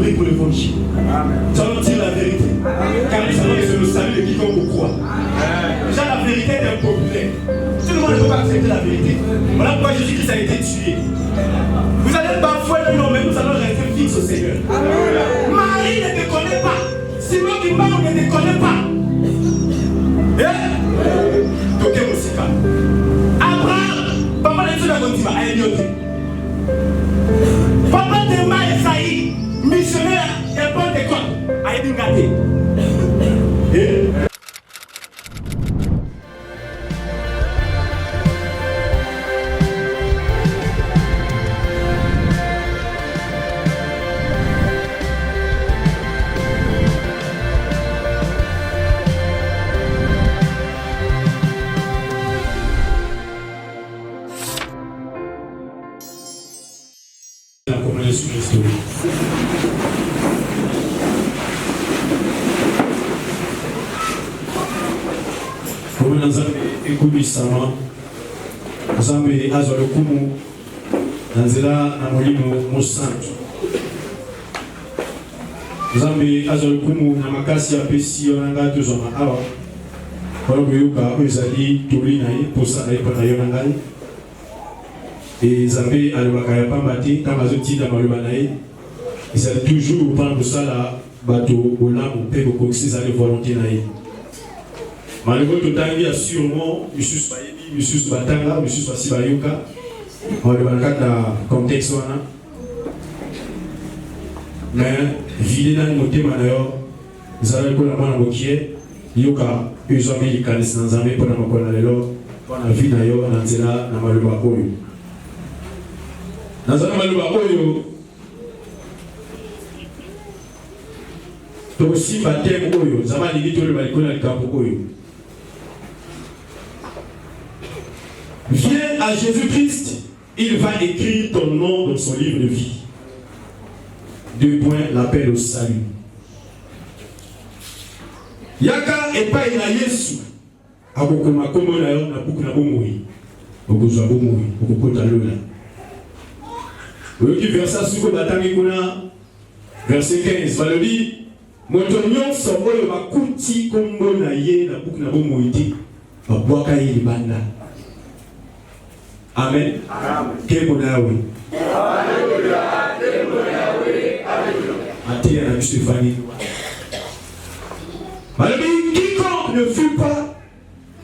mourir pour l'évangile. Nous allons dire la vérité. Car nous savons que c'est le salut de quiconque croit. Déjà, la vérité est impopulaire. Tout le monde ne peut pas accepter la vérité. Voilà pourquoi Jésus-Christ a été tué. Vous allez parfois le nom, mais nous allons rester fixes au Seigneur. Marie ne te connaît pas. Simon qui parle ne te connaît pas. Toquez mon sika. Abraham, papa de tout le monde, a ignoté. Papa de Maïsaï, missionnaire et Pentecôte, a été gâté. Ekubisama Nzambe azwa lokumu na nzela na molimo mosantu. Nzambe azwa lokumu na makasi ya pesi yonanga tozwama awa mpona koyoka oyo ezali toli na ye mposa na ye mpona yo na ngai. Nzambe alobaka ya pamba te ntango azotinda maloba na ye ezali toujours mpona kosala bato bolamu mpe kokokisa ezali volonté na ye. Malgré tout le temps, sûrement, Monsieur Bayebi, Monsieur Batanga, Monsieur Basibayoka, on va le dans le contexte. Mais, vidé dans le moté, nous allons la main à Mokier, Yoka, ils ont mis les canisses dans un pour la vie na yo, dans Zela, dans le Bakoyo. Dans le Bakoyo, donc si baptême Oyo, ça va dire que le balcon à Oyo. Viens à Jésus-Christ, il va écrire ton nom dans son livre de vie. 2 points, l'appel au salut. Yaka et pas na Yesu. Abokoma komo na yo na buku na bomoi. Okozwa bomoi, okokota lola. Oyoki verset suko batangi kuna verset 15 balobi moto nyonso oyo bakuti kombo na ye na buku na bomoi te babwaka ye libanda. Amen. Kemo nawe. Alléluia. Kemo nawe. Alléluia. Matthieu Stéphanie. Malgré quiconque ne fut pas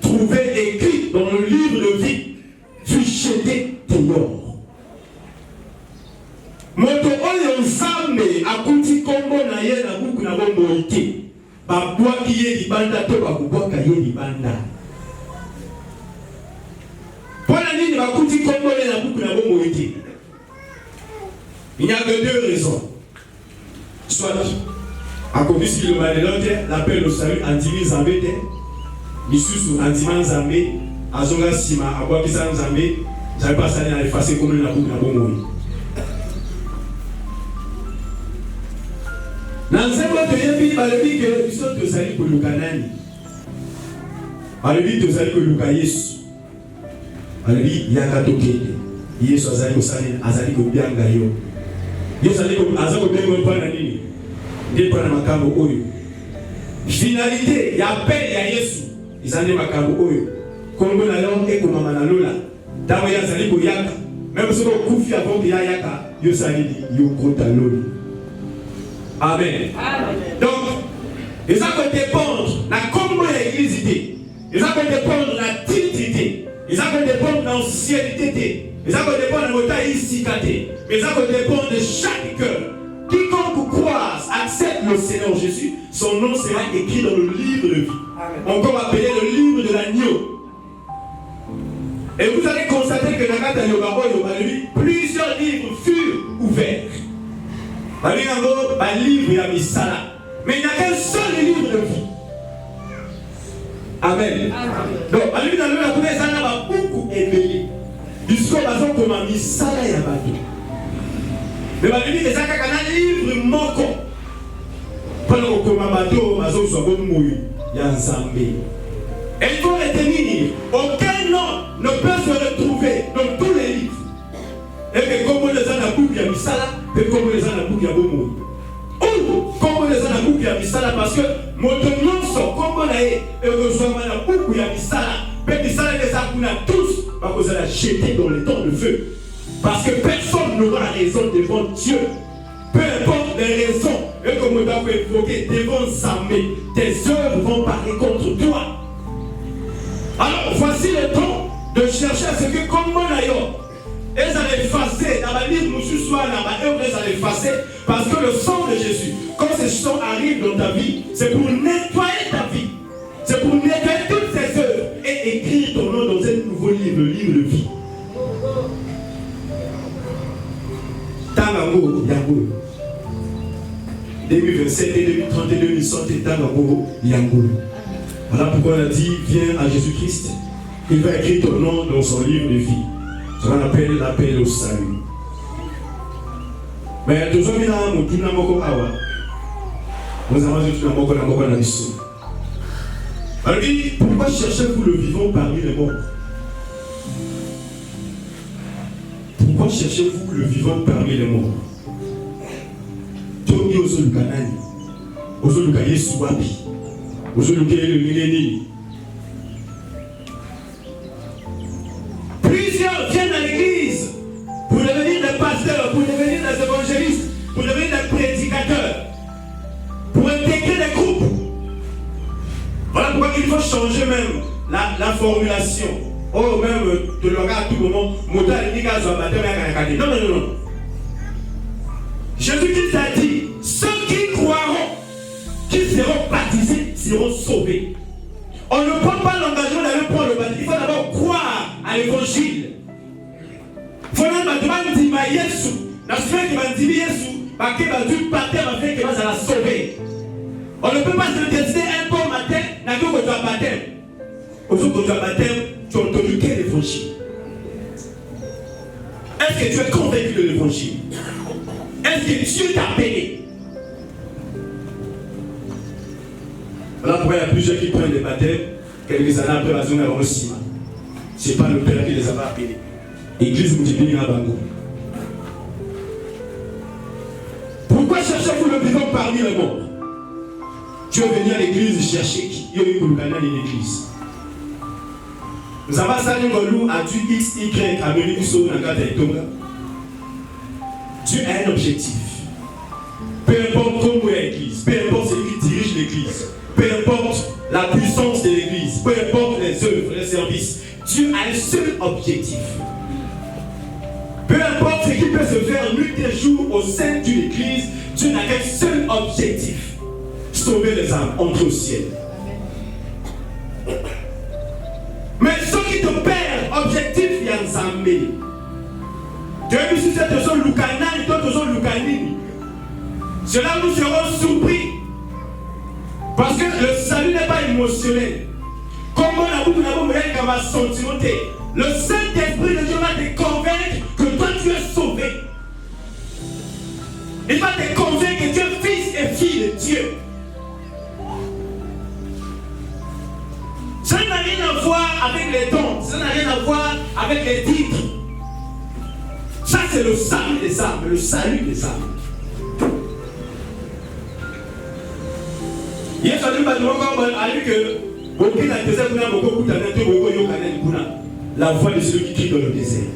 trouvé écrit dans le livre de vie fut jeté dehors. Moto oyo nzambe akuti kombo na ye na buku na bomoi te babwaki ye libanda to bakubwaka ye libanda. Il n'y a que 2 raisons. Soit, à cause de le malheur, l'appel au salut, Andimi Zambé, Misusu, Andima Zambé, Azonga Sima, Abouakisa Zambé, j'avais pas salé à effacer comme la boucle à Bomoui. Dans ce moment, il y a une que nous sommes tous allés pour le Canani. Il y a que le Caïs. Il y a un toquete. Il y a un salin, azali ko bianga yo. Azali ko bengo pana nini. Ndiye pana makambo oyo. Finalité, ya appel ya Yesu. Izane makambo oyo. Kombo na yo eko mama na lola. Dawo ya azali ko yaka. Même si on kufi avant que ya yaka, yo sali yo kota lola. Amen. Donc, ils ont dépendre la combo ya église. Ils ont dépendre la titre. Ils ont dépendre de l'ancienneté. Ils ont dépendre de l'autorité ici. Mais ils ont dépendre de chaque cœur. Quiconque croit, accepte le Seigneur Jésus, son nom sera écrit dans le livre de vie. Encore appelé le livre de l'agneau. Et vous allez constater que dans la Yoga, plusieurs livres furent ouverts. Un livre et un misala. Mais il n'y a qu'un seul livre de vie. Amen. Donc, à lui, dans le monde, ça n'a beaucoup aimé. Jusqu'au bazon comme un misala et un bateau. Mais à lui, les actes un livre moko. Pendant que un bateau, bazon soit bon mouille. Il y a un zambé. Et il faut retenir, aucun nom ne peut se retrouver dans tous les livres. Et que comme les gens à bouc, il y a misala, et comme les gens à bouc, il y a bon mouille. beaucoup de misala parce que motonnon son comme na et rejoindre na beaucoup de misala. Mais misala les akuna tous va vous la jeter dans le temps de feu. Parce que personne n'aura raison devant Dieu. Peu importe les raisons, et comme on va évoquer devant sa main, tes œuvres vont parler contre toi. Alors voici le temps de chercher à ce que comme on ailleurs. Elles allaient effacer, dans la Bible, nous soit dans la œuvre, elles allaient effacer parce que le sang de Jésus, quand ce sang arrive dans ta vie, c'est pour nettoyer ta vie, c'est pour nettoyer toutes tes œuvres et écrire ton nom dans un nouveau livre, le livre de vie. Tangango, Yango. 2027 et 2030 et 2060 et Tangango, Yango. Voilà pourquoi on a dit, viens à Jésus-Christ, il va écrire ton nom dans son livre de vie. Ce qu'on appelle l'appel au salut. Mais nous sommes là, nous avons alors, pourquoi cherchez-vous le vivant parmi les morts? Pourquoi cherchez-vous le vivant parmi les morts? Tomi Ozolukanani, Ozolukaye Suwabi, Ozolukaye le Millénie. Plusieurs viennent à l'église pour devenir des pasteurs, pour devenir des évangélistes, pour devenir des prédicateurs, pour intégrer des groupes. Voilà pourquoi il faut changer même la formulation. Oh, même de le regarder à tout moment, non, non, non. Jésus-Christ a dit, ceux qui croiront, qui seront baptisés, seront sauvés. On ne prend pas l'engagement d'aller prendre le baptême. Il faut d'abord croire à l'évangile. Il faut d'abord dire à Jésus. La semaine qui va dire Jésus, parce qu'il va dire baptême afin qu'il va la sauver. On ne peut pas se décider un bon matin, n'a que votre baptême. Aujourd'hui, votre baptême, tu as entendu quel évangile? Est-ce que tu es convaincu de l'évangile? Est-ce que Dieu t'a béni? Voilà pourquoi il y a plusieurs qui prennent des baptêmes, quelques années après la zone avant le ciment. Ce n'est pas le Père qui les a pas appelés. Église multipliée à Bango. Pourquoi cherchez-vous le vivant parmi les morts? Tu es venu à l'église chercher qui? Il y a eu une église. Nous avons sali ngolou a du X, Y, à venir sur la carte de Tonga. Dieu a un objectif. Peu importe comment est l'église, peu importe celui qui dirige l'église, peu importe la puissance de l'église, peu importe les œuvres, les services, Dieu a un seul objectif. Peu importe ce qui peut se faire nuit et jour au sein d'une église, Dieu n'a qu'un seul objectif: sauver les âmes, entrer au ciel. Mais ceux qui te perdent, objectif, il y a un zambé. Tu as vu si cette chose Lukanani, d'autres choses Lukanini. Cela nous serons surpris. Parce que le salut n'est pas émotionnel. Comment la boucle va sentimenter. Le Saint-Esprit de Dieu va te convaincre que toi tu es sauvé. Il va te convaincre que tu es fils et fille de Dieu. Ça n'a rien à voir avec les dons, ça n'a rien à voir avec les titres. Ça c'est le salut des âmes, le salut des âmes. Hier, je dit que la voix de celui qui crie dans le désert.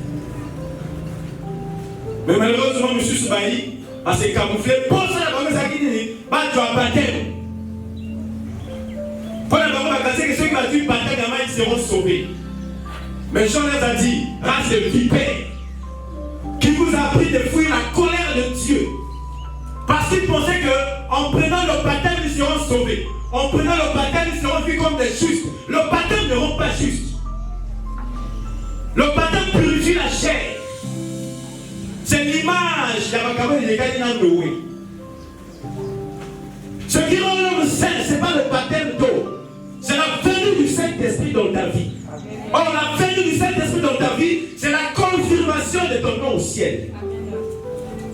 Mais malheureusement, M. Soubaï, à se camoufler, pour ça, la promesse à qui dit, tu as baptême. Pour la promesse à que ceux qui ont dit baptême, ils seront sauvés. Mais Jean les a dit, race de vipère, qui vous a appris de fuir la colère de Dieu. Parce qu'ils pensaient qu'en prenant le baptême, ils seront sauvés. En prenant le baptême, ils seront vus comme des justes. Le baptême ne rend pas juste. Le baptème purifie la chair. C'est l'image de Noé. Ce qui rend l'homme saint, ce n'est pas le baptême d'eau. C'est la venue du Saint-Esprit dans ta vie. Or, la venue du Saint-Esprit dans ta vie, c'est la confirmation de ton nom au ciel.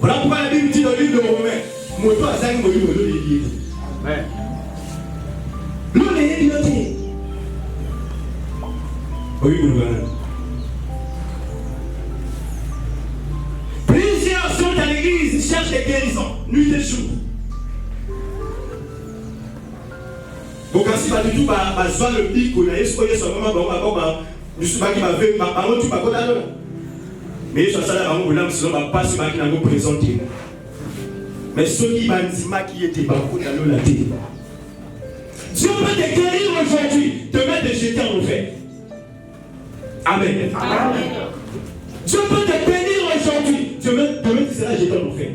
Voilà pourquoi la Bible dit dans le livre de Romains, Moto a cinq mots de l'Église. L'eau n'est piloté. Oui, vous le plusieurs sont à l'église, ils cherchent des guérisons, nuit et jour. Donc, si pas du tout, le bic, on a escorté son maman, je suis pas qui m'a fait, tu m'as connu. Mais je suis allé à mon boulot, sinon, je ne pas si je vais présenter. Mais ceux qui m'ont dit qui était pas connu, la télé. Dieu peut te guérir aujourd'hui, te mettre de jeter en enfer. Amen. Amen. Dieu peut te bénir aujourd'hui, demain tu seras jeté en enfer.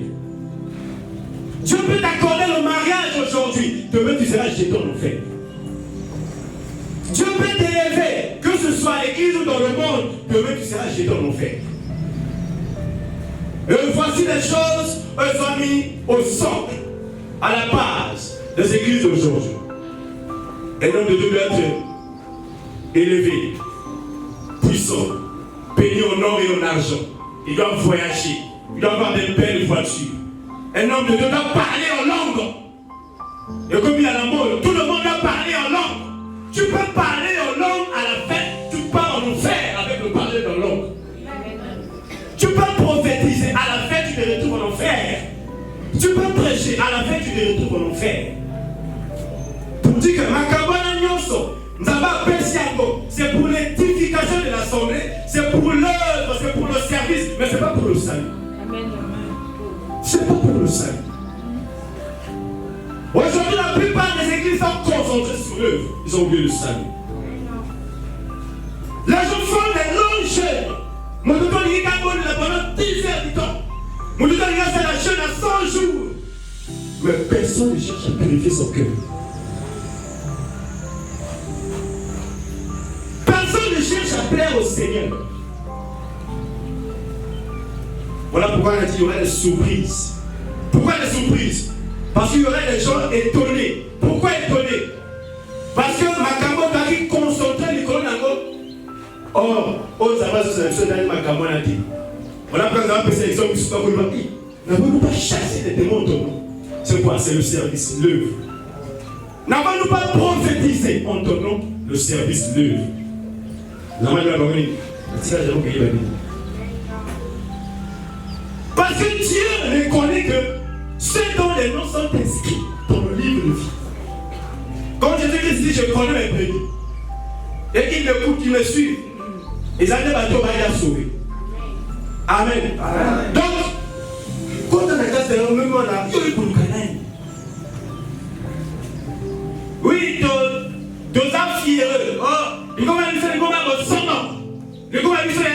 Dieu peut t'accorder le mariage aujourd'hui, demain tu seras jeté en enfer. Dieu peut t'élever, que ce soit à l'église ou dans le monde, demain tu seras jeté en enfer. Et voici les choses, elles sont mises au centre, à la base des églises d'aujourd'hui. Un homme de Dieu doit être élevé, puissant, béni en or et en argent. Il doit voyager, il doit avoir des belles voitures. Un homme de Dieu doit parler en langue. Et comme il y a la mode, tout le monde doit parler en langue. Tu peux parler en langue à la fête, tu pars en enfer avec le parler en langue. Tu peux prophétiser, à la fête tu te retrouves en enfer. Tu peux prêcher, à la fête tu te retrouves en enfer. Pour dire que Makabana Nyonso, c'est pour l'édification de l'assemblée, c'est pour l'œuvre, c'est pour le service, mais ce n'est pas pour le salut. C'est pas pour le salut. Aujourd'hui, la plupart des églises sont concentrées sur l'œuvre. Ils ont oublié le salut. Les gens font des longs jeûnes. Mon docteur dit qu'il y a pendant 10 heures du temps. Mon docteur dit qu'il y a la jeûne à 100 jours. Mais personne ne cherche à purifier son cœur. Personne ne cherche à plaire au Seigneur. Voilà pourquoi on a dit qu'il y aurait des surprises. Pourquoi des surprises? Parce qu'il y aurait des gens étonnés. Pourquoi étonnés? Parce que Makambo t'a dit concentrer les colonnes. Or, aux avances de Makambo a dit. On a pris un peu sélection, mais c'est pas pour le pays. N'avons-nous pas chassé les démons de nous? C'est quoi? C'est le service, l'œuvre. N'avons-nous pas prophétisé en ton nom le service, l'œuvre? Parce que Dieu reconnaît que ceux dont les noms sont inscrits dans le livre de vie. Quand Jésus-Christ dit je connais mes brebis et qu'ils m'écoutent, qu'ils me suivent, ils allaient bateau à sauver. Amen. Amen. Donc, quand on a cassé le même moment là, il y a eu pour le canal. Oui, deux affiéreux. Oh, il y a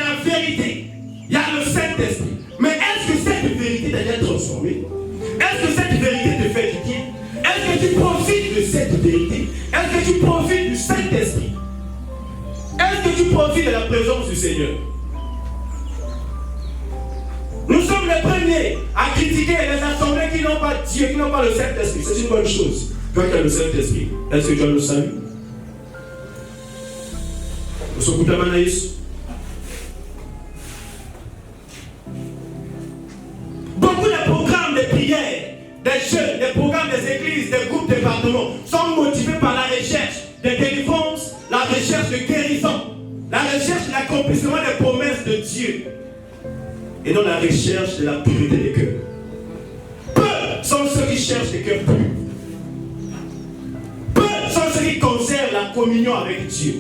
la vérité. Il y a le Saint-Esprit. Mais est-ce que cette vérité t'a été transformée? Est-ce que cette vérité te fait du bien? Est-ce que tu profites de cette vérité? Est-ce que tu profites du Saint-Esprit? Est-ce que tu profites de la présence du Seigneur? Nous sommes les premiers à critiquer les assemblées qui n'ont pas Dieu, qui n'ont pas le Saint-Esprit. C'est une bonne chose. Toi qui as le Saint-Esprit, est-ce que tu as le salut? Nous sommes tous Manaïs. Beaucoup de programmes de prière, des jeunes, des programmes des églises, des groupes départements sont motivés par la recherche de délivrance, la recherche de guérison, la recherche de l'accomplissement des promesses de Dieu et non la recherche de la pureté des cœurs. Peu sont ceux qui cherchent des cœurs purs. Peu sont ceux qui conservent la communion avec Dieu.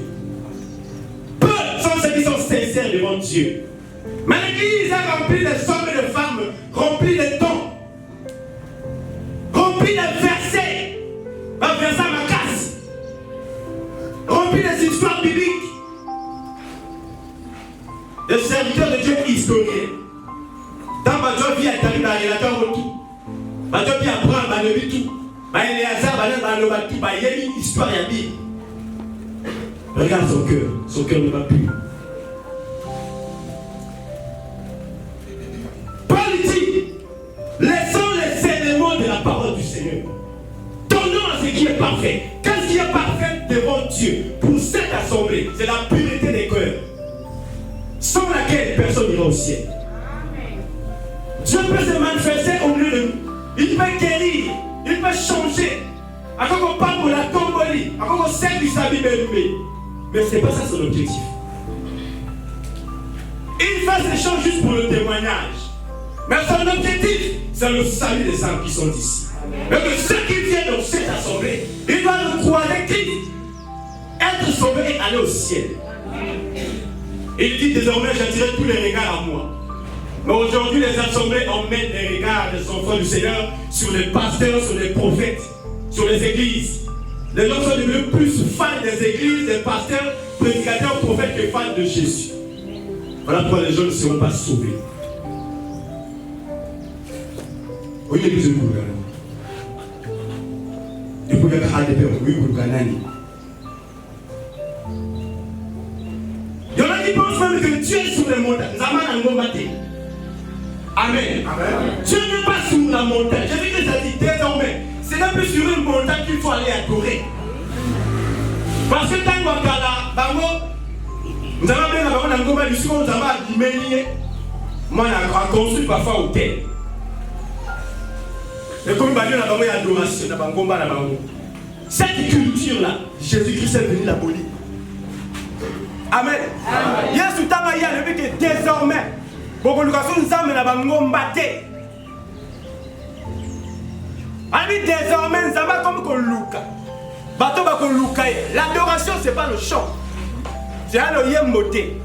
Peu sont ceux qui sont sincères devant Dieu. Mais l'église a rempli des hommes et de femmes, rempli des dons, rempli des versets, un verset à ma casse, rempli des histoires bibliques, des serviteurs de Dieu historiens. Dans ma joie, vie a été dans la tout. Ma joie, vie apprend, ma vie tout. Ma Eléazar, ma tout, ma y a une histoire, il y a dit. Regarde son cœur ne va plus. Laissons les éléments de la parole du Seigneur. Donnons à ce qui est parfait. Qu'est-ce qui est parfait devant Dieu pour cette assemblée? C'est la pureté des cœurs, sans laquelle personne n'ira au ciel. Dieu peut se manifester au milieu de nous. Il peut guérir, il peut changer. Quand on parle de la tombolie, quand on sert du salut, mais ce n'est pas ça son objectif. Il fait ces choses juste pour le témoignage. Mais son objectif, c'est le salut des âmes qui sont ici. Mais que ceux qui viennent dans cette assemblée, ils doivent croiser Christ, être sauvés et aller au ciel. Et il dit désormais, j'attirerai tous les regards à moi. Mais aujourd'hui, les assemblées emmènent les regards des enfants du Seigneur sur les pasteurs, sur les prophètes, sur les églises. Les gens sont devenus plus fans des églises, des pasteurs, prédicateurs, prophètes que fans de Jésus. Voilà pourquoi les gens ne seront pas sauvés. Oui, l'église de Koulgana. Et pour que ADP, oui, Koulgana. Il y en a qui pensent même que Dieu est sur les montagnes. Amen. Dieu n'est pas sur la montagne. J'ai vu que ça dit désormais. C'est même plus sur une montagne qu'il faut aller adorer. Parce que dans Wakala, nous avons bien la Ngoma du second, nous avons abîmé. Moi, on a construit parfois hôtel. Mais comme il y a une adoration, cette culture-là, Jésus-Christ est venu l'abolir. Amen. Yesu tanga ya le que désormais, beaucoup de gens nous amènent à Bangombaté. Ami désormais, nous avons comme Koluka. Bateau va Koluka. L'adoration, ce n'est pas le chant. C'est un yemboté.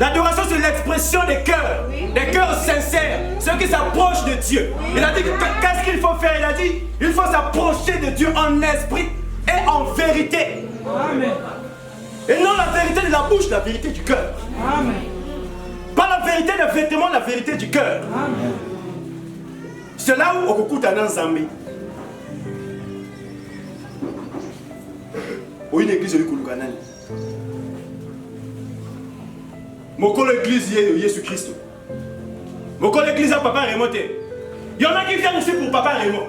L'adoration, c'est l'expression des cœurs sincères, ceux qui s'approchent de Dieu. Il a dit qu'est-ce qu'il faut faire? Il a dit il faut s'approcher de Dieu en esprit et en vérité. Amen. Et non la vérité de la bouche, la vérité du cœur. Amen. Pas la vérité des vêtements, la vérité du cœur. C'est là où on écoute un ensemble. Ou une église de Kouloukanani. Mon l'église de Jésus-Christ. Mon l'église à Papa Raymond. Il y en a qui viennent aussi pour Papa Raymond.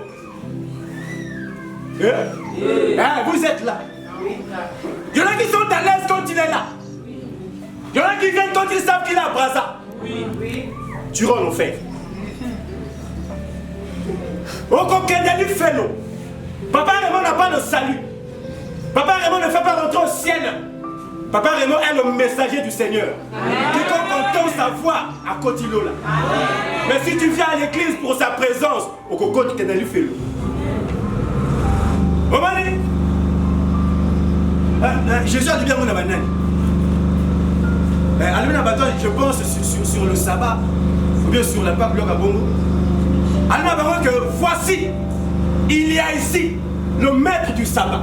Vous êtes là. Il y en a qui sont à l'aise quand il est là. Il y en a qui viennent quand ils savent qu'il est à Brazza. Durant l'enfer. Au coquin du félo. Papa Raymond n'a pas le salut. Papa Raymond ne fait pas rentrer au ciel. Papa Raymond est le messager du Seigneur. Quiconque entend sa voix à Kotilo là. Mais si tu viens à l'église pour sa présence, au coco tu t'es fait le. Jésus a dit bien mon abanane. Je pense sur le sabbat ou bien sur la Pâque Bloc à Bongo. Alors que voici, il y a ici le maître du sabbat.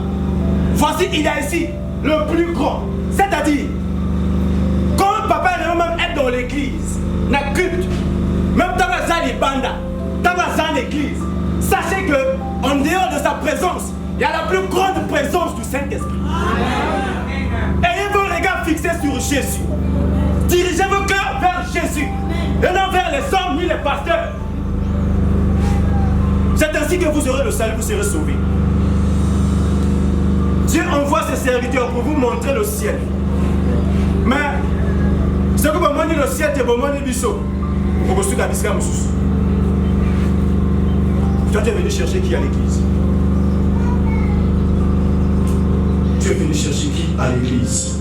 Voici, il y a ici le plus grand. C'est-à-dire, quand papa et maman est dans l'église, na culte, même dans la salle banda, dans la salle d'église, sachez que en dehors de sa présence, il y a la plus grande présence du Saint-Esprit. Ayez vos regards fixés sur Jésus. Dirigez vos cœurs vers Jésus et non vers les hommes ni les pasteurs. C'est ainsi que vous aurez le salut, vous serez sauvés. Dieu envoie ses serviteurs pour vous montrer le ciel. Mais ce que vous montrez le ciel, c'est pour moi les bisous. Pour vous à Biscam. Toi, tu es venu chercher qui à l'église? Tu es venu chercher qui à l'église?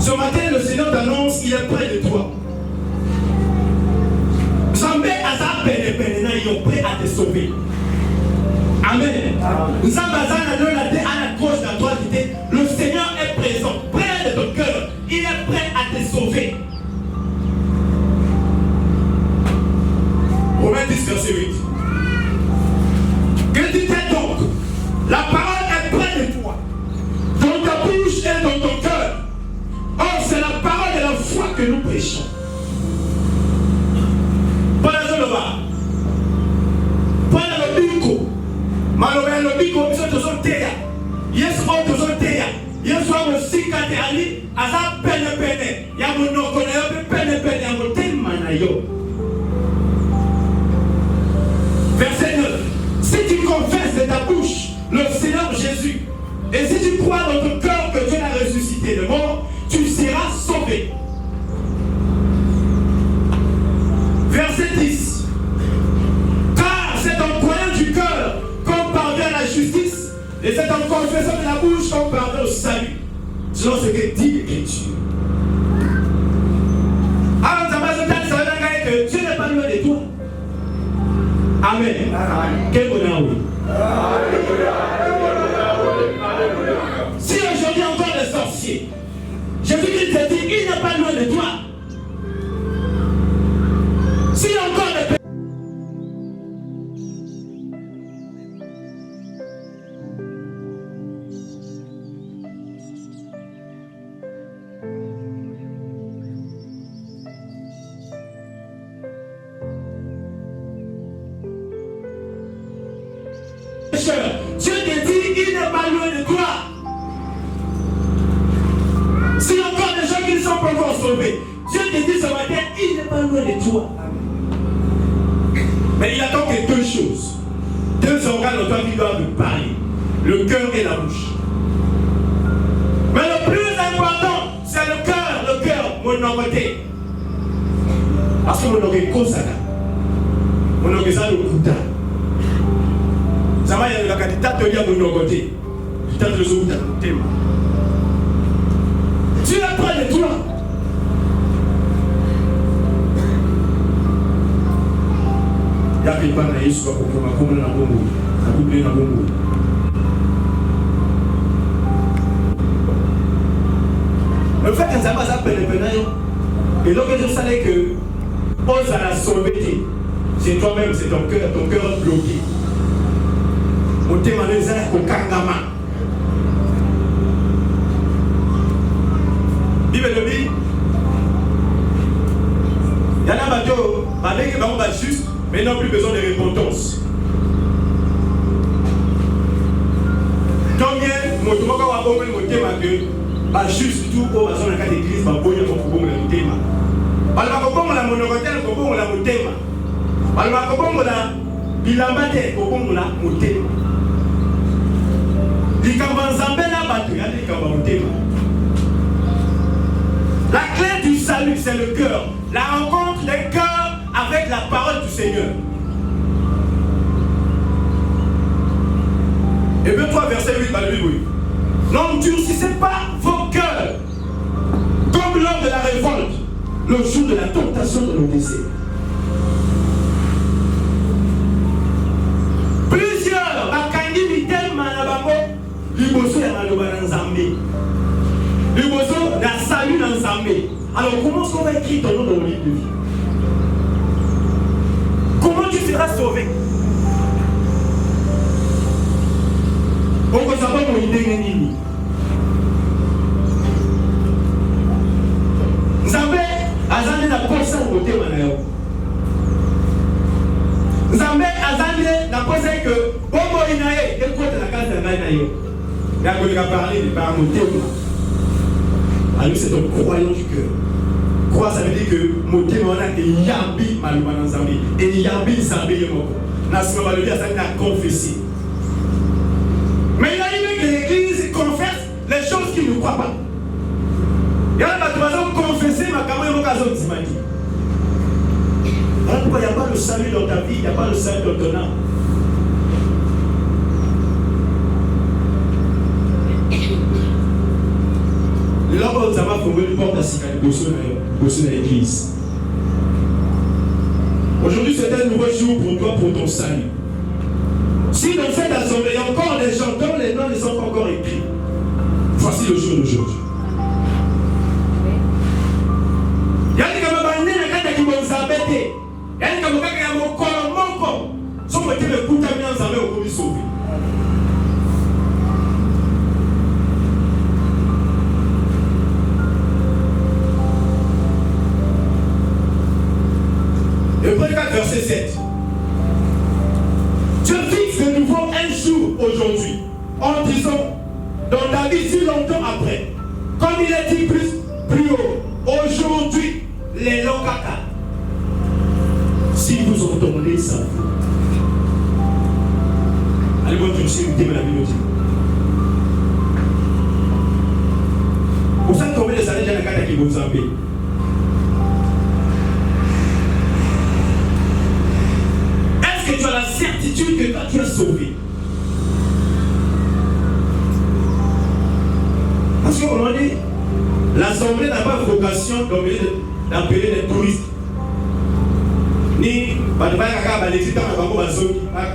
Ce matin, le Seigneur t'annonce, il est près de toi. Zambé a sa peine, il est prêt à te sauver. Amen. Le Seigneur est présent, près de ton cœur. Il est prêt à te sauver. Romains 10, verset 8. Que dit-elle donc? La parole est près de toi, dans ta bouche et dans ton cœur. Or, c'est la parole de la foi que nous prêchons. Malobé le biko biso tozoteya. Yesu o tozoteya. Yesu o mosika te ali aza pene pene. Ya monoko na yo pene pene ya motema na yo. Verset 9. Si tu confesses de ta bouche le Seigneur Jésus, et si tu crois dans ton cœur que Dieu l'a ressuscité de mort, tu seras sauvé. Verset 10. Car c'est en croyant du cœur qu'on parvient à la justice, et c'est en confessant de la bouche qu'on parvient au salut. Selon ce que dit Amen. Quel bonheur, oui. Si aujourd'hui encore les sorciers, Jésus-Christ te dit, il n'est pas loin de toi. Si encore les Dieu te dit, il n'est pas loin de toi. Si encore des gens qui ne sont pas encore sauvés, Dieu te dit ce matin, il n'est pas loin de toi. Mais il attend que deux choses. Deux organes en toi qui doivent nous parler. Le cœur et la bouche. Mais le plus important, c'est le cœur, mon côté. Parce que mon côté, mon côté, ça le couta. Ça va y aller la qualité de mon côté. Tu t'as besoin de ton thème. Dieu est près de toi. Il y a quelqu'un qui est sur le comme la bombe. La coupe la bombe. Le fait que ça va s'appeler le pénal, et donc je savais que ose à la sauver, c'est toi-même, c'est ton cœur bloqué. Mon thème en est au Kangama. Bible le dit. Il y en a bateau, avec les barons juste, mais ils n'ont plus besoin de repentance. Combien, mon thème va bon, mon thème que, pas juste tout pour la zone de l'église, va bon, il y a beaucoup de thème. Balma ko la monocotel, ko bon la motema. Balma ko bon la bilambate, ko bon la motema. La clé du salut, c'est le cœur. La rencontre des cœurs avec la parole du Seigneur. Hébreux 3, verset 8, dans la Bible. N'endurcissez pas vos cœurs comme lors de la révolte, le jour de la tentation de nos désirs. Plusieurs, Liboso ya maloba na Nzambe. Liboso na salut na Nzambe. Alors comment est-ce qu'on va écrire ton nom dans le livre de vie? Comment tu seras sauvé? On ne sait pas mon idée nini. Nzambe azande na posa côté manayo. Nzambe azande na posa que bobo inaye écoute la case de nayo. Il a parlé de par mon thème. Alors c'est un croyant du cœur. Croire, ça veut dire que mon thème est Yambi Malouba Nzambi. Et Yambi Nzambi Yemoko. Nasma Maloubi a confessé. Mais il arrive que l'église confesse les choses qu'il ne croit pas. Il y a des gens qui confessent ma caméra Yemoko Zimadi. Voilà pourquoi il n'y a pas le salut dans ta vie, il n'y a pas le salut dans ton âme. L'homme nous a trouvé une porte à Sikali, à l'église. Aujourd'hui, c'est un nouveau jour pour toi, pour ton salut. Si dans cette assemblée, il y a encore des gens dont les noms ne sont pas encore écrits, voici le jour d'aujourd'hui. Il y a des gens qui vont s'embêter. Il y a des gens qui vont s'embêter. Si vous mettez le coup de la main, vous pouvez sauver. Hébreux 4, verset 7. Dieu fixe de nouveau un jour aujourd'hui, en disant, dans ta vie si longtemps après, comme il est dit plus haut, aujourd'hui, les lokaka. Si vous entendez ça, allez voir tout ce que vous la mélodie. Vous savez combien de années j'ai la carte qui vous appelle? Que tu as la certitude que toi tu es sauvé. Parce qu'au moment donné, l'assemblée n'a pas vocation d'appeler des touristes, ni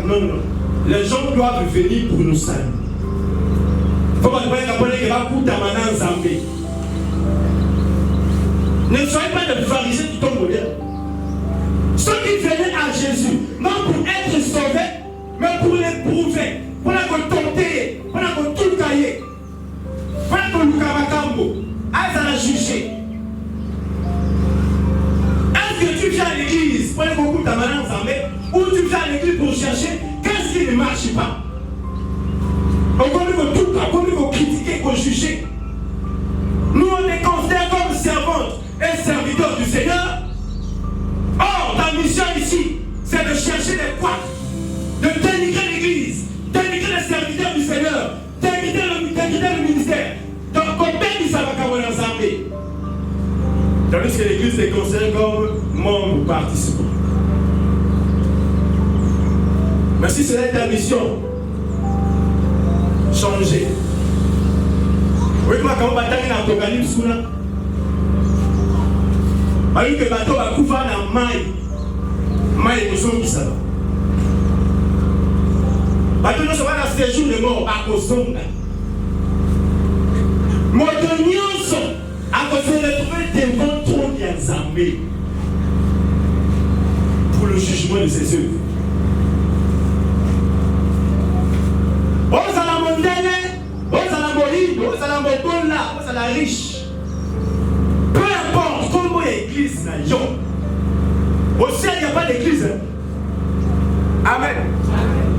Non, non. Les gens doivent venir pour nous saluer. Il faut que ne soyez pas des pharisiens qui tombent moderne. Ceux qui venaient à Jésus, non pour être sauvés, mais pour l'éprouver, pour la tenter, pour la tout cailler, pour la lukabakambo, à la juger. Est-ce que tu viens à l'église pour les ta main ou tu viens à l'église pour chercher qu'est-ce qui ne marche pas? Comme il faut critiquer, il faut juger. Nous on les considère comme servantes et serviteurs du Seigneur. Or, ta mission ici, c'est de chercher des poids, de dénigrer l'église, dénigrer les serviteurs du Seigneur, dénigrer le ministère. Donc, côté du Sabakawon ensemble. Tandis que l'église est considérée comme membre ou participant. Mais si c'est ta mission, changer. Oui, comment on va dans l'Apocalypse, alors que le bateau va couvrir dans la maille de son qui s'en va. Bateau ne sera dans séjour de mort à cause de Modonioso à cause de retrouver devant trop d'examens pour le jugement de ses œuvres. Aux à la montagne, aux à la moline, aux à la motola, aux à la riche. Peu importe comment l'église n'a pas. Au ciel, il n'y a pas d'église. Amen.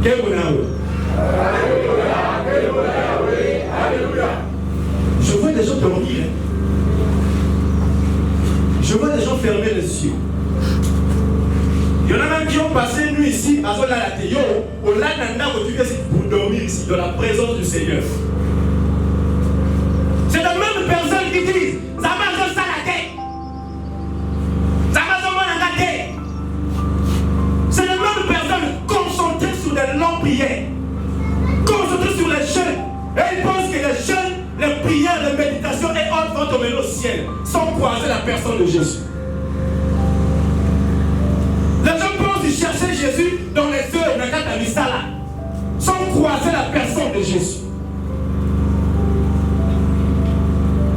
Quel bonheur. Alléluia. Je vois des gens dormir. Je vois des gens fermer les yeux. Il y en a même qui ont passé une nuit ici, à Zola-la-Théo, au Lananda, pour dormir ici, dans la présence du Seigneur. C'est la même personne qui dit ça va dans la tête. Ça va dans la tête. C'est la même personne concentrée sur des longues prières, concentrée sur les jeûnes. Et il pense que les jeûnes, les prières, les méditations et autres vont tomber au ciel sans croiser la personne de Jésus. Les gens pensent y chercher Jésus dans les œuvres de Katamistala sans croiser la personne de Jésus.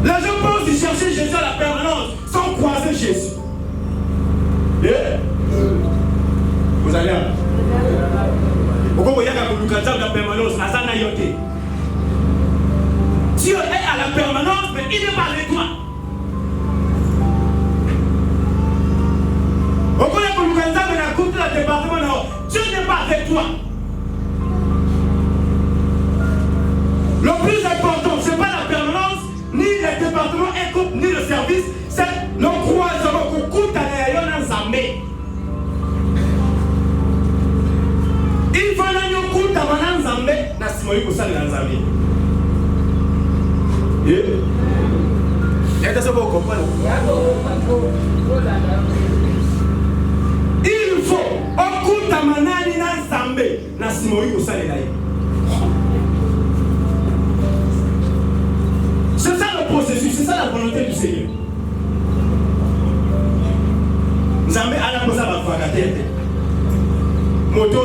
Les gens pensent y chercher Jésus à la permanence sans croiser Jésus. Yeah. Vous allez là. Pourquoi vous voyez que la permanence à Zanayote? Dieu est à la permanence, mais il n'est pas avec toi. Pourquoi vous voyez que la département nord, Dieu n'est pas avec toi. Le plus important, ce n'est pas la permanence, ni le département écoute, ni le service, c'est le croisement qu'on coûte à l'aéron Zambé. Il faut que nous coûte à Zambé, na Simoï pour ça dans Zambé. Est-ce que vous comprenez? Il faut un coup de manani dans Zambé, na Simoï pour ça les gars. C'est ça le processus, c'est ça la volonté du Seigneur. Zambé a la cosa va faire tête. Moto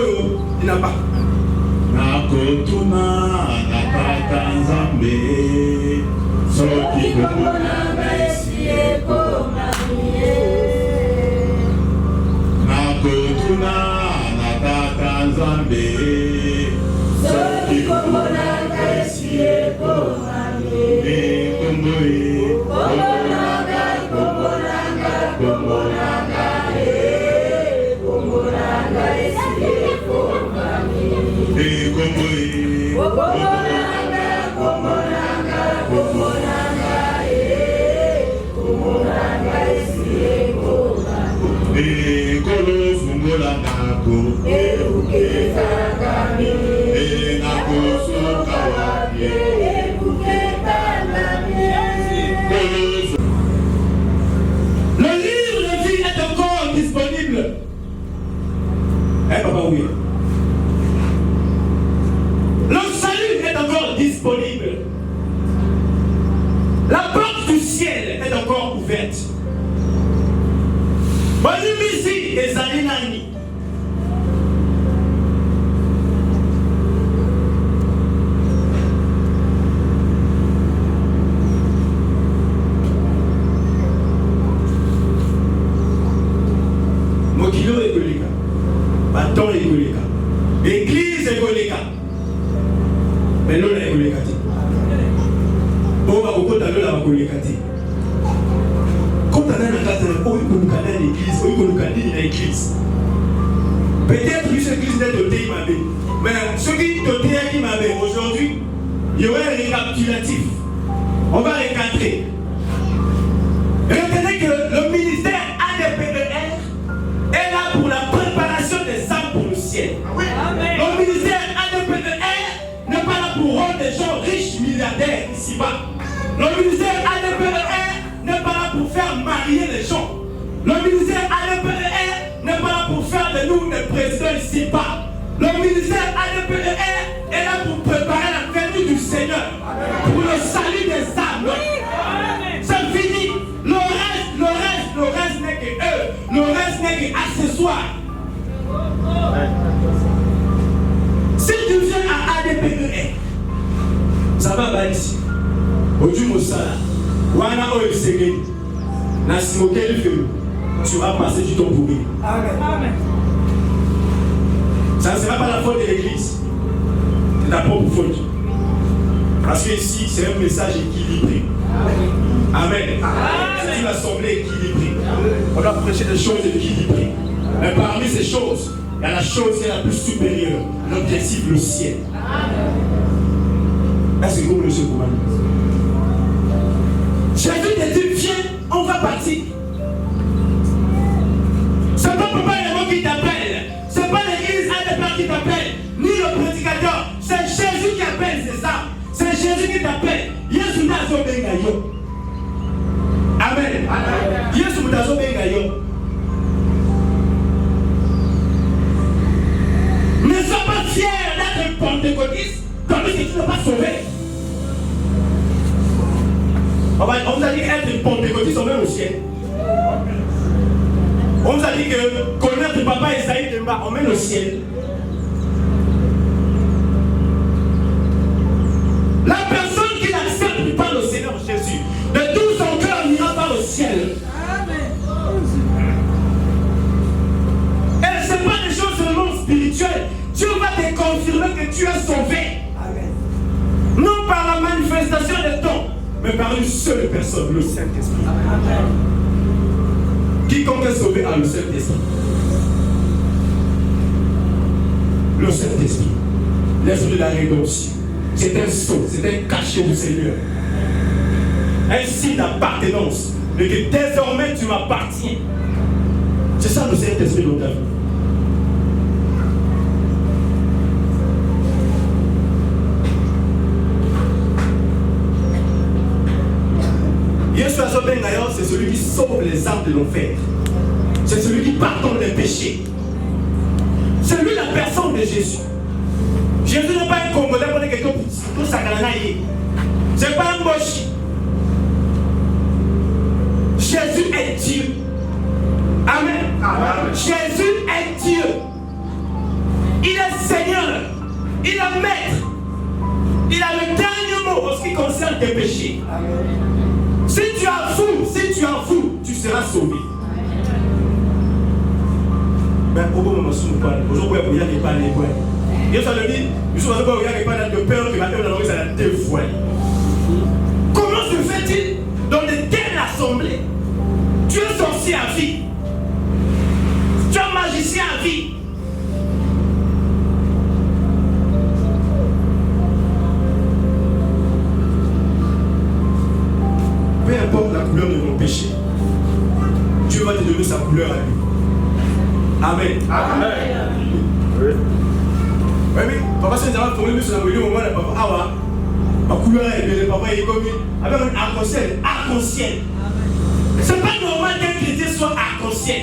il n'a pas. Nakotuna nakata Nzambe soki komona esie komamie. Nakotuna nakata Nzambe soki komona esie komamie. Komboe kombolanga kombolanga kombolanga kombolanga esie komamie. Komboe kombolanga kombolanga kombolanga kombolanga esie komamie. Kolo fungolanga ko ukekakami nakosoka wabie ukekakami. Le livre de vie est encore disponible. Eh papa oui. Le salut est encore disponible. La porte du ciel est encore ouverte. Bonjour ici, les Alinani. l'église. Peut-être que cette église n'est dotée Imabé. Mais ceux qui dotés Imabé aujourd'hui, il y aurait un récapitulatif. On va recadrer. Retenez que le ministère ADPER est là pour la préparation des âmes pour le ciel. Amen. Le ministère ADPER n'est pas là pour rendre des gens riches, milliardaires ici-bas. Le ministère ADPER n'est pas là pour faire marier les gens. Le ministère ADPER n'est pas là pour faire de nous des présidents ici-bas. Le ministère ADPER est là pour préparer la venue du Seigneur, pour le salut des âmes. C'est fini. Le reste n'est que eux. Le reste n'est que accessoire. Si tu viens à ADPER, ça va bâtir. Aujourd'hui, Moussala, Wana Oye Segeni, Nassimoke le Feu, tu vas passer du temps pour lui. Amen. Ça ne sera pas la faute de l'église, c'est ta propre faute. Parce que ici, c'est un message équilibré. Amen. C'est une assemblée équilibrée. On doit prêcher des choses équilibrées. Mais parmi ces choses, il y a la chose qui est la plus supérieure, l'objectif, le ciel. Est-ce que vous le savez? Jésus te dit, viens, on va partir. C'est pas papa et maman qui t'appelle. C'est pas l'église ADPER qui t'appelle, ni le prédicateur. C'est Jésus qui appelle, c'est ça. C'est Jésus qui t'appelle. Yesu nazo bengayo. Amen. Yesu nazo bengayo. Ne sois pas fier d'être pentecôtiste, tandis que tu n'es pas sauvé. On vous a dit être pentecôtiste, on met au ciel. On vous a dit que connaître papa Esaïe Demba, on met au ciel. La personne qui n'accepte pas le Seigneur Jésus, de tout son cœur n'ira pas au ciel. Et ce n'est pas des choses seulement spirituelles. Dieu va te confirmer que tu es sauvé. Non par la manifestation des dons, mais par une seule personne, le Saint-Esprit. Quiconque est sauvé a le Saint-Esprit. Le Saint-Esprit, l'esprit de la rédemption. C'est un sceau, c'est un cachet au Seigneur. Un signe d'appartenance. Mais que désormais tu m'appartiens. C'est ça le Saint-Esprit dans ta vie. C'est celui qui sauve les âmes de l'enfer. C'est celui qui pardonne les péchés. C'est lui la personne de Jésus. Jésus n'est pas un Congolais pour quelqu'un pour s'accalaner. C'est pas un mochi. Jésus est Dieu. Amen. Jésus est Dieu. Il est Seigneur. Il est Maître. Il a le dernier mot en ce qui concerne tes péchés. Amen. Si tu en fous, tu seras sauvé. Mais au bout moment où aujourd'hui, il y a des pas les points. Et ça le dit, il y a des pas de peur qui va faire la ça la dévoile. Comment se fait-il dans de telles assemblées? Tu es sorcier à vie. Tu es magicien à vie. Peu importe la couleur de ton péché, Dieu va te donner sa couleur à lui. Amen. Amen. Oui. Oui, papa, c'est un peu sur la au moment de papa. Ah, ma couleur est belle, papa, il est comme avec un arc-en-ciel. Arc-en-ciel. C'est pas normal qu'un chrétien soit arc-en-ciel.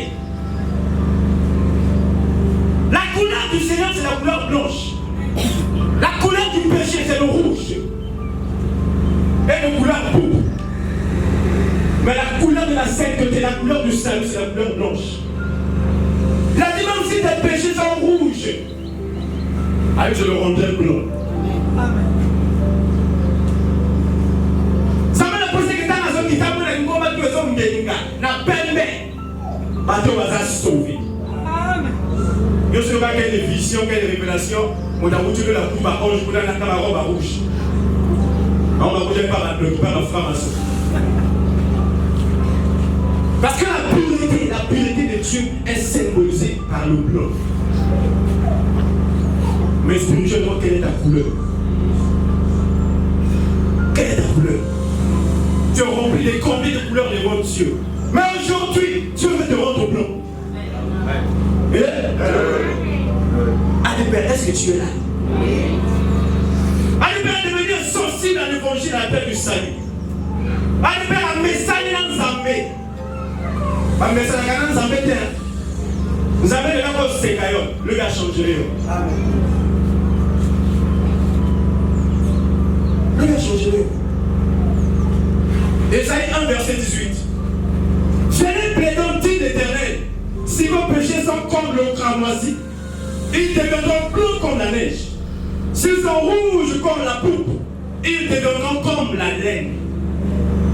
La couleur du Seigneur, c'est la couleur blanche. La couleur du péché, c'est le rouge. Et le couleur pourpre. Mais la couleur de la sainteté, la couleur du salut, c'est la couleur blanche. Il a dit même si tes péchés sont rouges, allez, je le rendrai blanc. Amen. Ça m'a posé que dans la zone qui t'a donné une combat de maison, n'a permis bateau va sauver. Amen. Je sais pas quelle vision, quelle révélation, on a retiré la coupe à ange, on a la camarade rouge. On va bouger par la franc-maçon. Parce que la pureté de Dieu est symbolique. par le blanc. Mais spirituellement, quelle est ta couleur? Quelle est ta couleur? Tu es rempli des combien de couleurs devant Dieu. Mais aujourd'hui, Dieu veut te rendre blanc. Adépère, est-ce que tu es là? Adépère est devenu sensible à l'évangile, à l'appel du salut. Adépère a messagé dans Zambé. A messagé dans Zambé. Vous avez le gars comme Sekayon, le gars changé. Le gars changé. Ésaïe 1, verset 18. Je les plaidant, dit l'Éternel, si vos péchés sont comme le cramoisi, ils deviendront blancs comme la neige. S'ils sont rouges comme la poupe, ils deviendront comme la laine.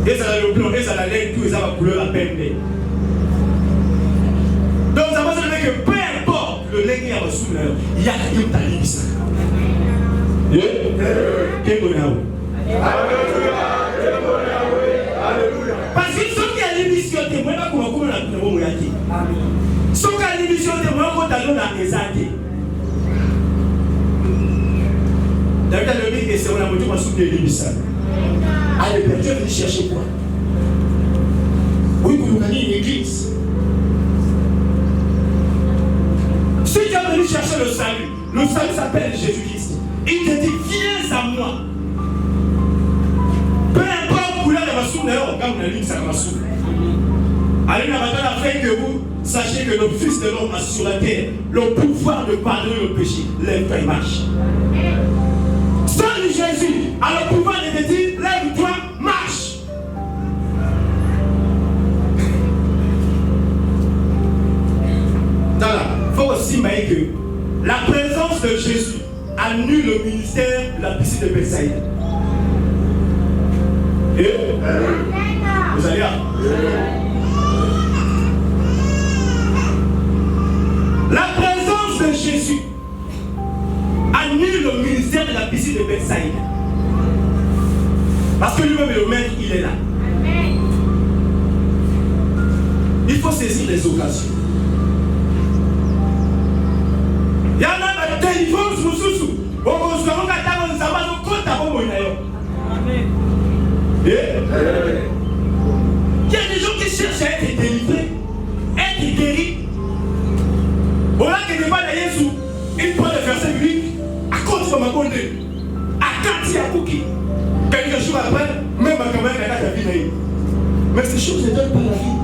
Et ça le blanc, et ça la laine, tout ça va couleur la peine. Donc ça va se dire que peu importe le lait qui a reçu l'heure, il y a une talib ça. Parce que ceux qui ont l'émission témoin, pas comment on a pu le moyen. Ceux qui ont l'émission témoin, on a dans les années. David a levé et c'est on a monté ma soupe de l'émission. Allez, Dieu veut chercher quoi? Oui, pour nous gagner une église. Si tu es venu chercher le salut s'appelle Jésus-Christ. Il te dit, viens à moi. Peu importe couleur de ma soupe, d'ailleurs, quand on a lu ça comme ma soupe. Allez, la bataille afin que vous sachiez que le Fils de l'homme a sur la terre le pouvoir de pardonner le péché. Lève-toi et marche. Seul Jésus a le pouvoir de te dire, lève-toi, marche. Il faut aussi dire que la présence de Jésus annule le ministère de la piscine de Bethsaïda. Et vous allez là. La présence de Jésus annule le ministère de la piscine de Bethsaïda. Parce que lui-même le maître, il est là. Il faut saisir les occasions. Il y en a des délivrance sous. Il y a des gens qui cherchent à être délivrés, être guéris. Au là que n'est pas de Jésus, il prend le verset biblique à cause de ma bonne à Kati à Kouki. Quelques jours après, même à Kamel a la vie. Mais ces choses ne donnent pas la vie.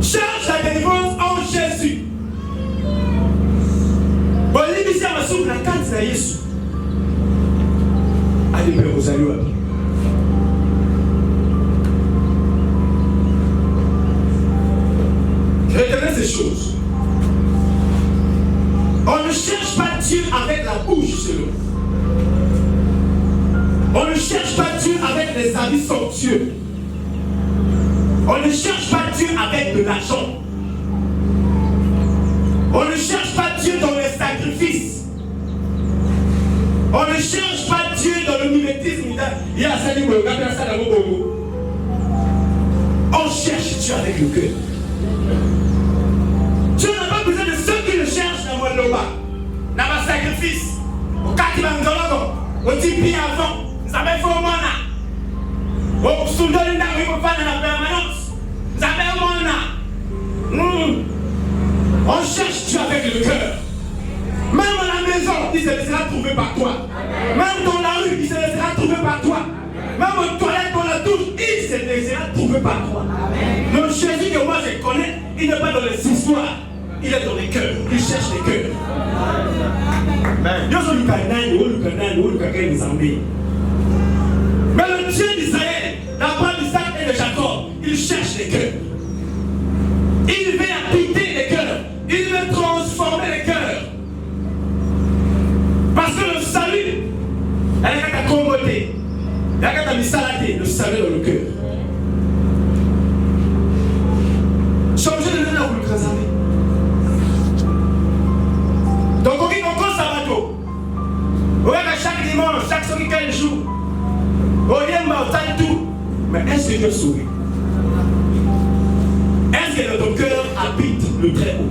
Cherche la délivrance en Jésus. Bon, l'initié à ma soupe, la carte de Jésus. Allez, Père, vous allez où? Retenez ces choses. On ne cherche pas Dieu avec la bouche seulement. On ne cherche pas Dieu avec des habits somptueux. On ne cherche pas Dieu avec de l'argent. On ne cherche pas Dieu dans les sacrifices. On ne cherche pas Dieu dans le mimétisme. On cherche Dieu avec le cœur. Dieu n'a pas besoin de ceux qui le cherchent dans mon loba. Dans mon sacrifice. Au cas qui va nous donner, au tipi avant, nous avons fait au mana. Au soudan, nous avons fait dans la permanence. Nous avons fait au mana. On cherche Dieu avec le cœur. Même à la maison, il se laissera trouver par toi. Même dans la rue, il se laissera trouver par toi. Même aux toilettes, dans la douche, il se laissera trouver par toi. Le Jésus que moi je connais, il n'est pas dans les histoires. Il est dans les cœurs. Il cherche les cœurs. Mais le Dieu d'Israël, d'Abraham, d'Isaac et de Jacob, il cherche les cœurs. Il veut habiter les cœurs. Il veut transformer les cœurs. Parce que le salut, il y a qu'à comboter, il y a qu'à misalade, le salut dans le cœur. Changer de nom pour le crasamer. Donc, on dit qu'on sabato. On regarde chaque dimanche, chaque soir, quel jour. On y est tout. Mais est-ce que Dieu sourit? Est-ce très haut.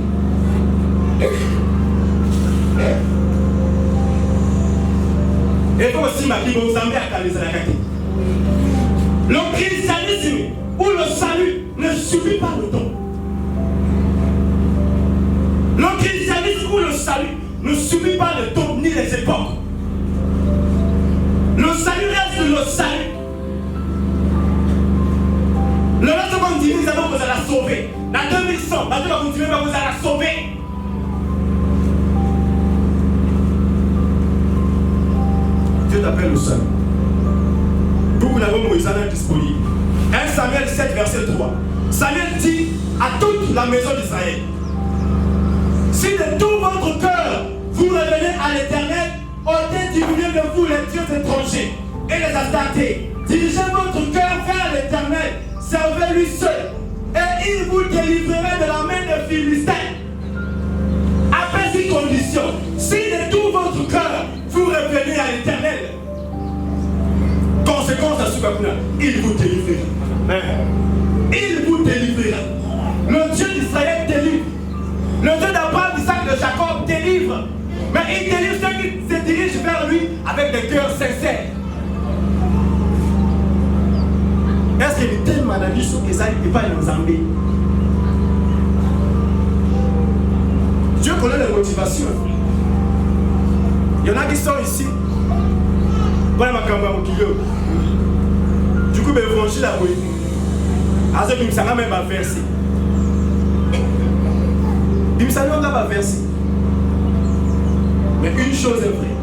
Et comme aussi ma Bible, vous avez à le christianisme ou le salut ne subit pas le don. Le christianisme ou le salut ne subit pas le don ni les époques. Le salut reste le salut. Le reste qu'on dit, nous allons vous la sauver. Dans 2100, Dieu va continuer à vous la sauver. Dieu t'appelle le salut. Nous l'avons Moïse disponible. 1 Samuel 7, verset 3. Samuel dit à toute la maison d'Israël: si de tout votre cœur vous revenez à l'Éternel, ôtez du milieu de vous les dieux étrangers et les astartés. Dirigez votre cœur vers l'Éternel, servez-lui seul, et il vous délivrerait de la main des Philistins. Après ces conditions, si de tout votre cœur vous revenez à l'Éternel, conséquence à Soukakuna, il vous délivrera. Il vous délivrera. Le Dieu d'Israël délivre. Le Dieu d'Abraham, d'Isaac, de Jacob délivre. Mais il délivre ceux qui se dirigent vers lui avec des cœurs sincères. Est-ce qu'il y a une telle maladie sur que ça n'est pas une Zambie? Dieu connaît les motivations. Il y en a qui sont ici. Voilà ma campagne. Du coup, l'évangile a oui. À ce que ça n'a même pas versé. Il me semble qu'on n'a pas versé. Mais une chose est vraie.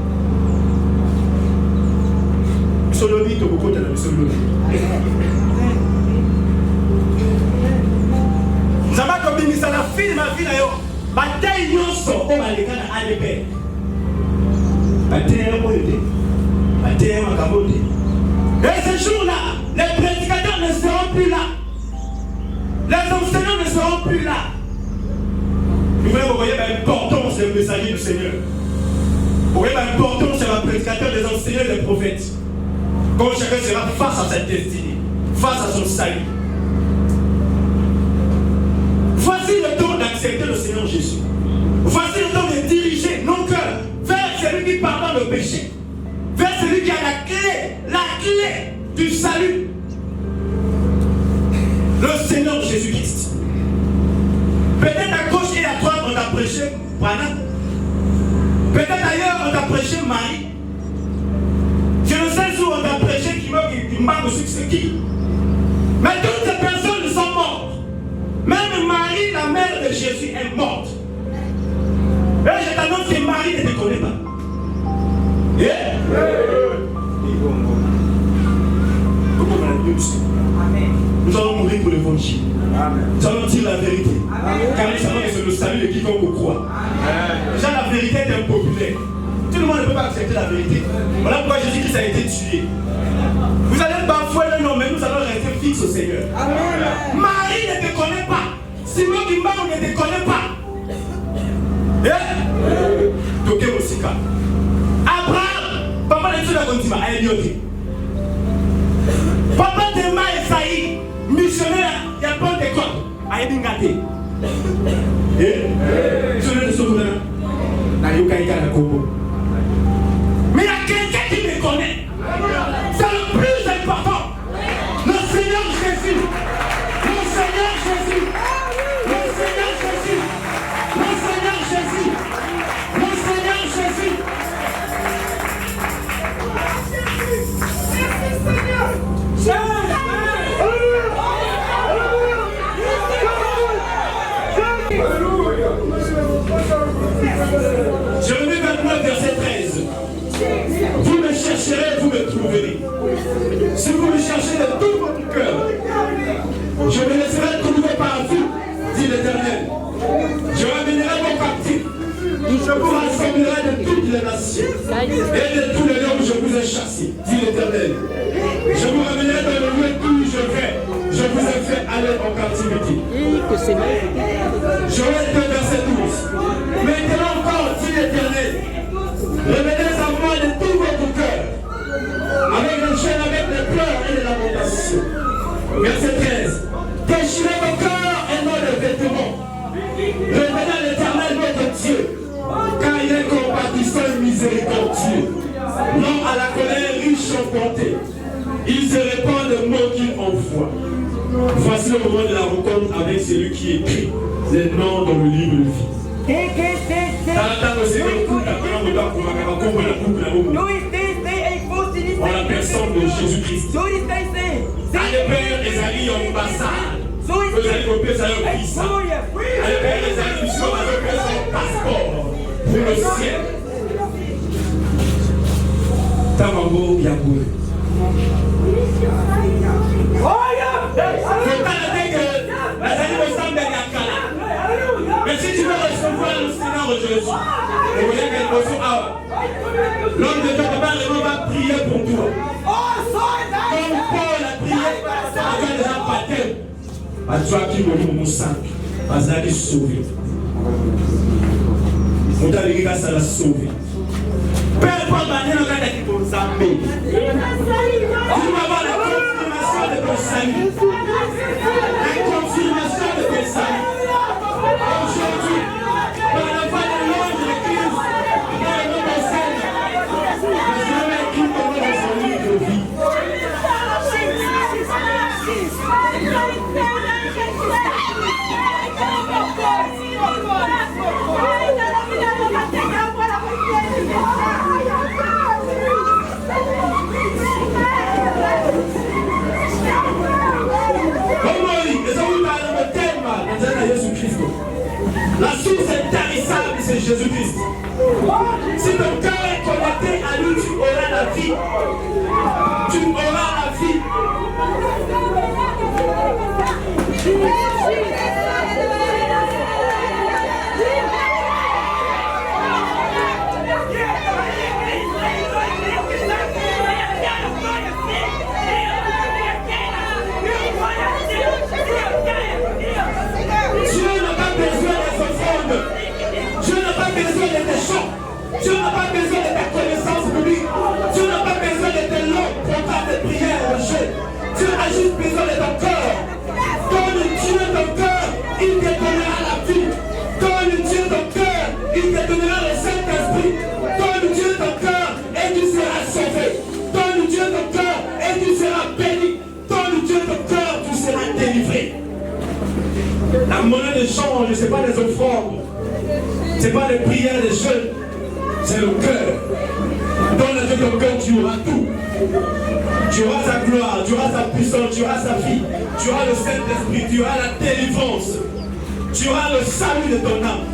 Solobi, tu peux côté de Solobi. Nous avons comme dit, ça la fille de ma vie d'ailleurs. Bataille non sort, on va les gars à l'épée. Bataille ma cabote. Et ce jour-là, les prédicateurs ne seront plus là. Les enseignants ne seront plus là. Vous voyez l'importance des messagers du Seigneur. Vous voyez l'importance de la prédicateur, des enseignants et des prophètes. Quand chacun sera face à sa destinée, face à son salut. Voici le temps d'accepter le Seigneur Jésus. Voici le temps de diriger nos cœurs vers celui qui pardonne le péché. Vers celui qui a la clé du salut. Le Seigneur Jésus-Christ. Peut-être à gauche et à droite on t'a prêché Branham. Peut-être ailleurs on t'a prêché Marie. Je ne sais où on t'a prêché qui marque aussi c'est qui. Mais toutes ces personnes sont mortes. Même Marie, la mère de Jésus, est morte. Et je t'annonce que Marie ne te connaît pas. Yeah. Nous allons mourir pour l'évangile. Nous allons dire la vérité. Car nous savons que c'est le salut de quiconque croit. Déjà, la vérité est impopulaire. Tout le monde ne peut pas accepter la vérité. Voilà pourquoi Jésus-Christ a été tué. Vous allez bafouer le nom, mais nous allons rester fixes au Seigneur. Amen. Marie ne te connaît pas. Simon Kimbangu ne te connaît pas. Toké Mosika. Abraham, papa de Tula Kontima, a élioté. Papa de Ma Esaïe, missionnaire, il y a pas d'école, a élingate. Missionnaire de Sokouna, n'a eu qu'à y aller à Kobo. Mais il y a quelqu'un qui me connaît. C'est le plus important. Le Seigneur Jésus. Le Seigneur Jésus. Le Seigneur Jésus. Le Seigneur Jésus. Le Seigneur Jésus. Jérémie 29, verset 13. Vous me chercherez, vous me trouverez. Si vous me cherchez de tout votre cœur, je me laisserai trouver par vous, dit l'Éternel. Je ramènerai vos captifs. Je vous rassemblerai de toutes les nations et de tous les lieux où je vous ai chassés, dit l'Éternel. Je vous ramènerai dans le lieu où je vais. Je vous ai fait aller en captivité. Joël 2, verset 12. Maintenant encore, dit l'Éternel, revenez à moi de tout votre cœur, avec les chaînes, avec les pleurs et Voici le moment de la rencontre avec celui qui écrit les noms dans le livre de vie. En la personne de Jésus-Christ. Allez Père, les amis en ambassade. Vous allez copier ça leur visa. Allez Père, les amis, nous sommes avec son passeport pour le ciel. Tamango Yaboué. Mais si tu veux recevoir le Seigneur Jésus, l'homme de Dieu va prier pour toi. Comme Paul a prié, tu as déjà battu. À toi qui me dit mon sang, parce qu'il est sauvé. On t'a dit que ça l'a sauvé. Peu importe la manière dont tu as ton zambé. Tu vas avoir la confirmation de ton salut. La confirmation de ton salut. Aujourd'hui, par la voix de l'ange de l'Église, par le nom de Seigneur, je vais écrire ton nom dans son livre de vie. La source intarissable, c'est Jésus-Christ. Si ton cœur est connecté à lui, tu auras la vie. Tu auras la vie. Dieu n'a pas besoin des offrandes. Dieu n'a pas besoin de tes chants. Dieu n'a pas besoin de ta connaissance publique. Dieu n'a pas besoin de tes longs programmes de prière et de jeûne. Dieu a juste besoin de ton cœur. Donne Dieu ton cœur, il te donnera la vie. Donne Dieu ton cœur, il te donnera le Saint-Esprit. Donne Dieu ton cœur et tu seras sauvé. Donne Dieu ton cœur et tu seras béni. Donne Dieu ton cœur, tu seras délivré. La monnaie de change, ce n'est pas des offrandes. Ce n'est pas des prières, des jeûnes. C'est le cœur. Donne à Dieu ton cœur, tu auras tout. Tu auras sa gloire, tu auras sa puissance, tu auras sa vie. Tu auras le Saint-Esprit, tu auras la délivrance. Tu auras le salut de ton âme.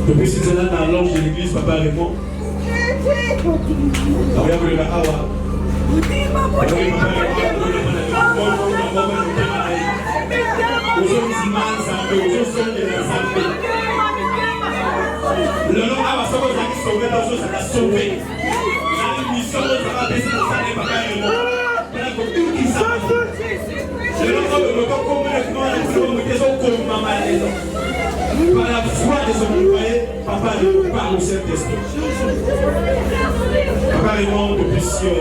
Depuis si c'est là dans l'ange de l'église, papa répond. Le nom a sauvé, ça l'a sauvé. La mission de sa baptême, ça n'est pas carrément. Le nom de par la foi de son envoyé, papa nous parle au Saint-Esprit. Papa Raymond depuis Sion,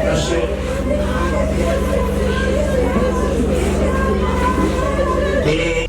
la chair. Que